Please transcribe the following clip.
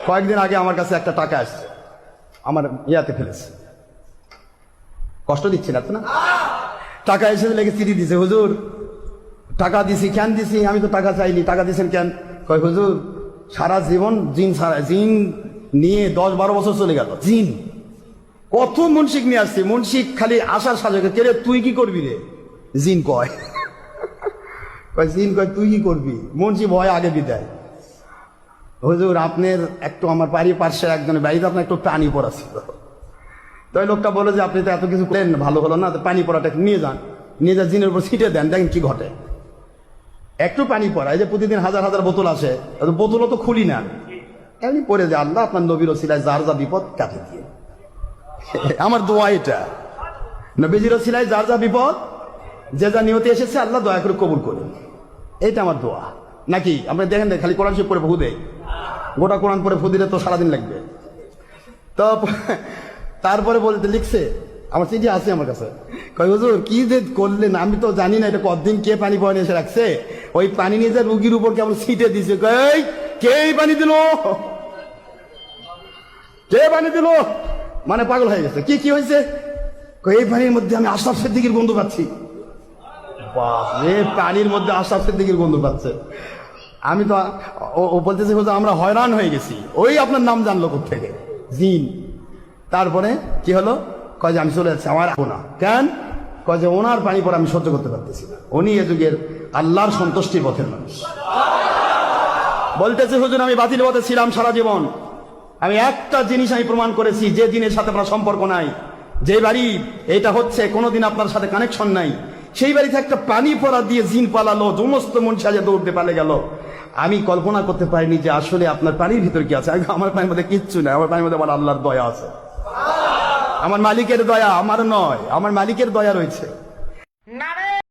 কয়েকদিন আগে আমার কাছে একটা টাকা আসছে, আমার ইয়াতে ফেলেছে, কষ্ট দিচ্ছে না তো না, টাকা এসে লেগে চিঠি দিছে, হুজুর টাকা দিছি, কেন দিছি, আমি তো টাকা চাইনি, টাকা দিছেন কেন? কয় হুজুর সারা জীবন জিন নিয়ে 10-12 বছর চলে গেল, জিন কত মুন্সিক নিয়ে আসছে, মুন্সিক খালি আসার সাজে কে তুই কি করবি রে? জিন কয় জিন কয় তুই কি করবি? মুন্সি ভয় আগে বিদায়। হুজুর আপনার একটু আমার পার্শ্বের একজনের বাড়িতে আপনার একটু পানি পড়া ছিল, তো ওই লোকটা বলে যে আপনি তো এত কিছু করেন, ভালো হলো না, তো পানি পড়াটা নিয়ে যান, নিয়ে যা জিনের উপর ছিটে দেন, দেখেন কি ঘটে। একটু পানি পড়া, এই যে প্রতিদিন হাজার হাজার বোতল আসে, বোতলও তো খুলি না, এমনি পড়ে যে আল্লাহ আপনার নবীর ওসিলায় যার যা বিপদ কাটে দিয়ে। আমার দোয়া এটা, নবীজির ওসিলায় যার যা বিপদ, যে যা নিয়তে এসেছে আল্লাহ দয়া করে কবুল করুন, এটা আমার দোয়া। নাকি আপনি দেখেন খালি কোরআন শরীফ পড়ে ফু দেয়, গোটা কোরআন পড়ে ফু দিলে তো সারাদিন লাগবে। তো তারপরে বলতে লিখছে, আমার চিঠি আছে আমার কাছে, কয় হুজুর কি যে করলেন, আমি তো জানি না এটা কতদিন কে পানি পয়নে এসে রাখছে, ওই পানি নিয়ে যে রুগীর উপর কেমন ছিটে দিছে, কই কে পানি দিল, কে পানি দিল, মানে পাগল হয়ে গেছে। কি হয়েছে? এই পানির মধ্যে আমি আশরাফ সিদ্দিকীর গন্ধ পাচ্ছি। বাপরে, পানির মধ্যে আশরাফ সিদ্দিকীর গন্ধ পাচ্ছে। আমি তো ও বলতেছে হুজুর আমরা হয়রান হয়ে গেছি, ওই আপনার নাম জানলো কোত্থেকে, জিন। তারপরে কি হলো? কয় যে আমি চলে যাচ্ছি, আমার না কেন? কয় যে ওনার পানি পরে আমি সহ্য করতে পারতেছি না, উনি এ যুগের আল্লাহর সন্তুষ্টির পথের মানুষ। বলতেছে হুজুর আমি বাতিল পথে ছিলাম সারা জীবন, আমি একটা জিনিস আমি প্রমাণ করেছি, যে জিনের সাথে আপনার সম্পর্ক নাই, যে বাড়ি এটা হচ্ছে কোনোদিন আপনার সাথে কানেকশন নাই, সেই বাড়িতে একটা পানি পড়া দিয়ে জিন পালালো, সমস্ত মন সাজে দৌড়তে পালে গেল। আমি কল্পনা করতে পারিনি যে আসলে আপনার পানির ভিতর কি আছে। আমার পানির মধ্যে কিচ্ছু নাই, আমার পানির মধ্যে আমার আল্লাহর দয়া আছে, আমার মালিকের দয়া, আমার নয়, আমার মালিকের দয়া রয়েছে।